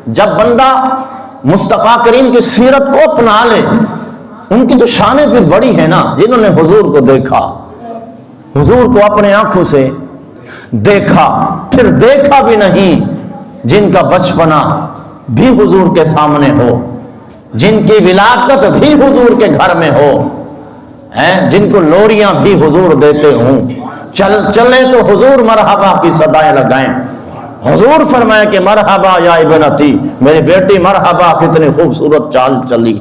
جب بندہ مصطفیٰ کریم کی سیرت کو اپنا لے، ان کی تو شانیں پھر بڑی ہیں نا، جنہوں نے حضور کو دیکھا، حضور کو اپنے آنکھوں سے دیکھا، پھر دیکھا بھی نہیں، جن کا بچپنا بھی حضور کے سامنے ہو، جن کی ولادت بھی حضور کے گھر میں ہو، جن کو لوریاں بھی حضور دیتے ہوں، چلے تو حضور مرحبا کی صدائیں لگائیں۔ حضور فرمائے کہ مرحبا یا ابنتی، میری بیٹی مرحبا، کتنی خوبصورت چال چلی،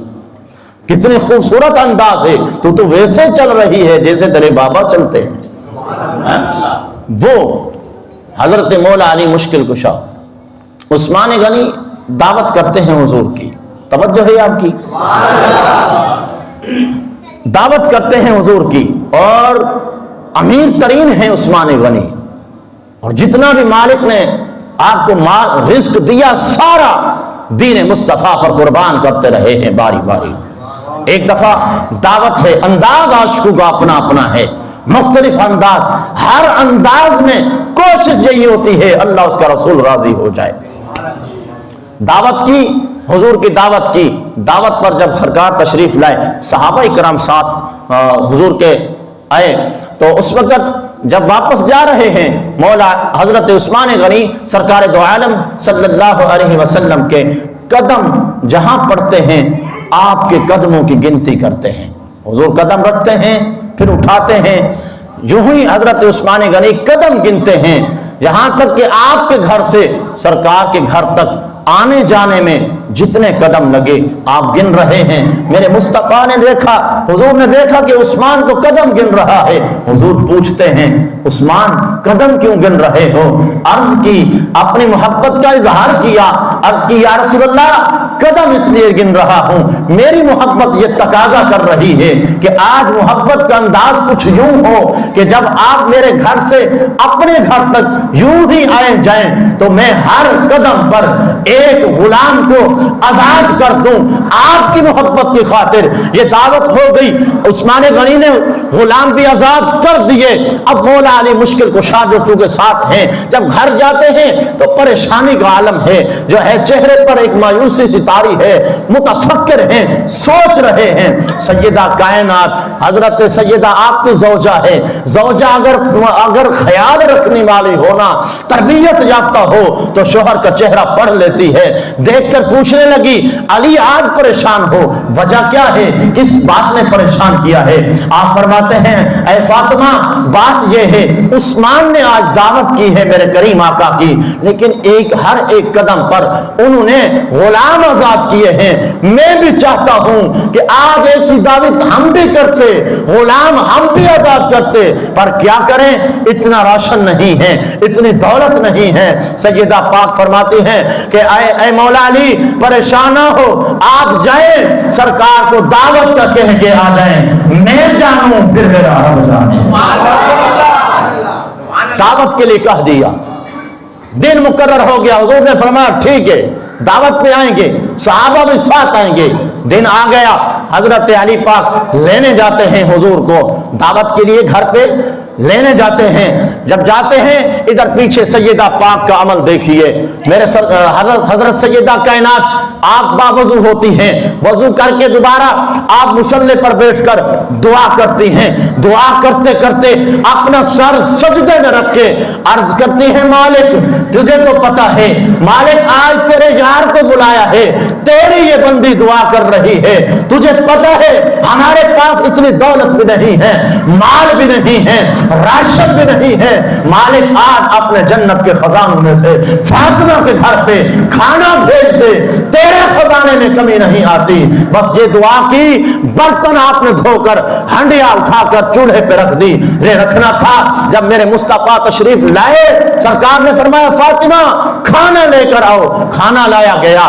کتنی خوبصورت انداز ہے، تو ویسے چل رہی ہے جیسے تیرے بابا چلتے ہیں۔ وہ حضرت مولا علی مشکل کشا عثمان غنی دعوت کرتے ہیں حضور کی، توجہ ہے آپ کی، دعوت کرتے ہیں حضور کی، اور امیر ترین ہیں عثمان غنی، اور جتنا بھی مالک نے آپ کو رزق دیا سارا دین مصطفیٰ پر قربان کرتے رہے ہیں باری باری۔ ایک دفعہ دعوت ہے، انداز عاشقوں کا اپنا اپنا ہے، مختلف انداز، ہر انداز میں کوشش یہی ہوتی ہے اللہ اس کا رسول راضی ہو جائے۔ دعوت کی، حضور کی دعوت کی، دعوت پر جب سرکار تشریف لائے، صحابہ کرام ساتھ حضور کے آئے، تو اس وقت جب واپس جا رہے ہیں مولا حضرت عثمان غنی سرکار دو عالم صلی اللہ علیہ وسلم کے قدم جہاں پڑتے ہیں آپ کے قدموں کی گنتی کرتے ہیں، حضور قدم رکھتے ہیں پھر اٹھاتے ہیں، یوں ہی حضرت عثمان غنی قدم گنتے ہیں، یہاں تک کہ آپ کے گھر سے سرکار کے گھر تک آنے جانے میں جتنے قدم لگے آپ گن رہے ہیں۔ میرے مصطفیٰ نے دیکھا، حضور نے دیکھا کہ عثمان کو قدم گن رہا ہے، حضور پوچھتے ہیں عثمان قدم کیوں گن رہے ہو؟ عرض کی، اپنی محبت کا اظہار کیا، عرض کی یا رسول اللہ قدم اس لیے گن رہا ہوں، میری محبت یہ تقاضا کر رہی ہے کہ آج محبت کا انداز کچھ یوں ہو کہ جب آپ میرے گھر سے اپنے گھر تک یوں ہی آئے جائیں تو میں ہر قدم پر ایک غلام کو آزاد کر دوں، آپ کی محبت کی خاطر یہ دعوت ہو گئی۔ عثمان غنی نے غلام بھی آزاد کر دیے۔ اب مولا علی مشکل کشا جو چونکہ ساتھ ہیں، جب گھر جاتے ہیں تو پریشانی کا عالم ہے، جو ہے چہرے پر ایک مایوسی سی طاری ہے، متفکر ہیں، سوچ رہے ہیں۔ سیدہ کائنات حضرت سیدہ آپ کی زوجہ ہے، زوجہ اگر خیال رکھنے والی ہونا، تربیت یافتہ ہو تو شوہر کا چہرہ پڑھ لیتی ہے، دیکھ کر پوچھنے لگی علی آج پریشان ہو، وجہ کیا ہے، کس بات نے پریشان کیا ہے؟ آپ فرماتے ہیں اے فاطمہ بات یہ ہے عثمان نے آج دعوت کی ہے میرے کریم آقا کی، لیکن ہر ایک قدم پر انہوں نے غلام آزاد کیے ہیں، میں بھی چاہتا ہوں کہ آج ایسی دعوت ہم بھی کرتے، غلام ہم بھی آزاد کرتے، پر کیا کریں اتنا راشن نہیں ہے، اتنی دولت نہیں ہے۔ سیدہ پاک فرماتی ہیں کہ اے مولا علی پریشان نہ ہو، آپ جائیں سرکار کو دعوت کا کہہ کے آ جائیں، میں جانوں پھر میرا رب جانے۔ دعوت کے لیے کہہ دیا، دن مقرر ہو گیا، حضور نے فرمایا ٹھیک ہے دعوت پہ آئیں گے، صحابہ بھی ساتھ آئیں گے۔ دن آ گیا، حضرت علی پاک لینے جاتے ہیں حضور کو دعوت کے لیے، گھر پہ لینے جاتے ہیں۔ جب جاتے ہیں ادھر پیچھے سیدہ پاک کا عمل دیکھیے، میرے حضرت سیدہ کائنات آپ باوضو ہوتی ہیں، وضو کر کے دوبارہ آپ مصلی پر بیٹھ کر دعا کرتی ہیں، دعا کرتے کرتے اپنا سر سجدے میں رکھ کے عرض کرتی ہیں مالک تجھے تو پتا ہے، مالک آج تیرے یار کو بلایا ہے، تیری یہ بندی دعا کر رہی ہے، تجھے پتا ہے ہمارے پاس اتنی دولت بھی نہیں ہے، مال بھی نہیں ہے، راشن بھی نہیں ہے، مالک آج اپنے جنت کے خزانوں میں سے فاطمہ کے گھر پہ کھانا بھیج دے، تیرے خزانے میں کمی نہیں آتی۔ بس یہ دعا کی، برتن آپ نے دھو کر ہنڈیا اٹھا کر چولہے پہ رکھ دی، یہ رکھنا تھا۔ جب میرے مصطفیٰ تشریف لائے سرکار نے فرمایا فاطمہ کھانا لے کر آؤ، کھانا لایا گیا،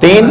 3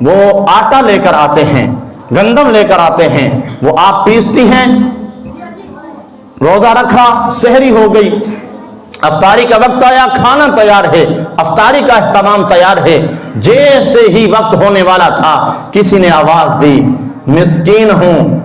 وہ آٹا لے کر آتے ہیں، گندم لے کر آتے ہیں، وہ آپ پیستی ہیں، روزہ رکھا، سحری ہو گئی، افطاری کا وقت آیا، کھانا تیار ہے، افطاری کا اہتمام تیار ہے، جیسے ہی وقت ہونے والا تھا کسی نے آواز دی، مسکین ہوں،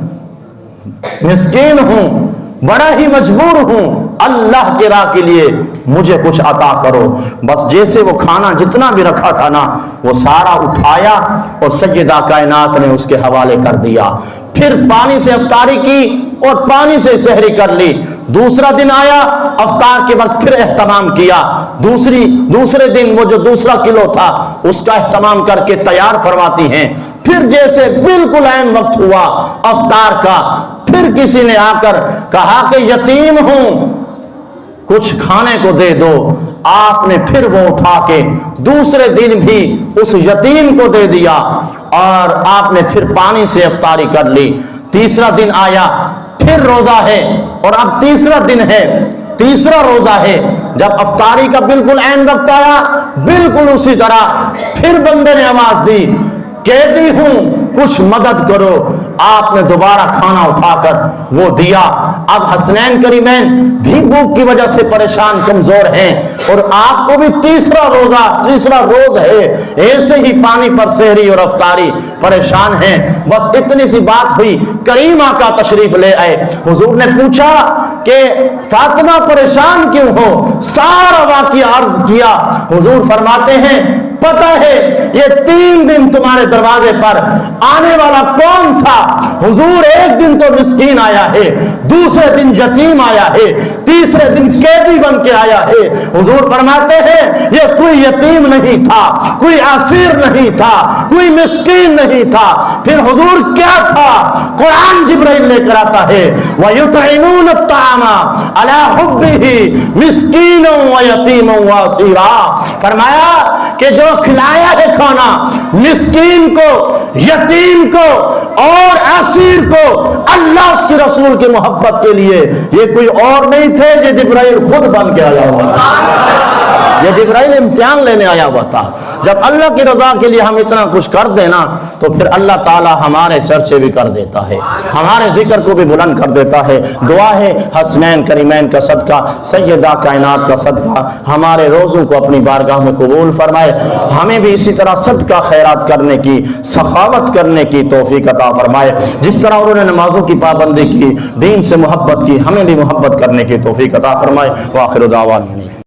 مسکین ہوں، بڑا ہی مجبور ہوں، اللہ کے راہ کے لیے مجھے کچھ عطا کرو۔ بس جیسے وہ کھانا جتنا بھی رکھا تھا نا، وہ سارا اٹھایا اور سیدہ کائنات نے اس کے حوالے کر دیا۔ پھر پانی سے افطاری کی اور پانی سے سحری کر لی۔ دوسرا دن آیا، افطار کے وقت پھر اہتمام کیا، دوسرے دن وہ جو دوسرا کلو تھا اس کا اہتمام کر کے تیار فرماتی ہیں۔ پھر جیسے بالکل عین وقت ہوا افطار کا، پھر کسی نے آ کر کہا کہ یتیم ہوں، کچھ کھانے کو دے دو۔ آپ نے پھر وہ اٹھا کے دوسرے دن بھی اس یتیم کو دے دیا اور آپ نے پھر پانی سے افطاری کر لی۔ تیسرا دن آیا، پھر روزہ ہے اور اب تیسرا دن ہے، تیسرا روزہ ہے۔ جب افطاری کا بالکل عین وقت آیا، بالکل اسی طرح پھر بندے نے آواز دی، قیدی ہوں، کچھ مدد کرو۔ آپ نے دوبارہ کھانا اٹھا کر وہ دیا۔ اب حسنین کریمین بھی بھوک کی وجہ سے پریشان کمزور ہیں اور آپ کو بھی تیسرا روز ہے، ایسے ہی پانی پر سحری اور افطاری پریشان ہیں۔ بس اتنی سی بات ہوئی، کریم آقا تشریف لے آئے۔ حضور نے پوچھا کہ فاطمہ پریشان کیوں ہو؟ سارا واقعہ عرض کیا۔ حضور فرماتے ہیں پتہ ہے یہ 3 دن تمہارے دروازے پر آنے والا کون تھا؟ حضور ایک دن تو مسکین آیا ہے، دوسرے دن یتیم آیا ہے، تیسرے دن قیدی بن کے آیا ہے۔ حضور فرماتے ہیں یہ کوئی یتیم نہیں تھا، کوئی اسیر نہیں تھا، کوئی مسکین نہیں تھا، پھر حضور کیا تھا؟ قرآن جبرائیل لے کر آتا ہے وَيُطْعِمُونَ الطَّعَامَ عَلَى حُبِّهِ مِسْكِينًا وَيَتِيمًا وَأَسِيرًا۔ فرمایا کہ جو کھلایا ہے کھانا مسکین کو، یتیم کو اور اسیر کو، اللہ اس کی رسول کی محبت کے لیے، یہ کوئی اور نہیں تھے، یہ جبرائیل خود بن کے آیا ہوا تھا، یہ جبرائیل امتحان لینے آیا ہوا تھا۔ جب اللہ کی رضا کے لیے ہم اتنا کچھ کر دینا تو پھر اللہ تعالی ہمارے چرچے بھی کر دیتا ہے، ہمارے ذکر کو بھی بلند کر دیتا ہے۔ دعا ہے حسنین کریمین کا صدقہ، سیدہ کائنات کا صدقہ ہمارے روزوں کو اپنی بارگاہ میں قبول فرمائے، ہمیں بھی اسی طرح صدقہ خیرات کرنے کی، سخاوت کرنے کی توفیق عطا فرمائے۔ جس طرح انہوں نے نمازوں کی پابندی کی، دین سے محبت کی، ہمیں بھی محبت کرنے کی توفیق عطا فرمائے۔ وآخر دعوانا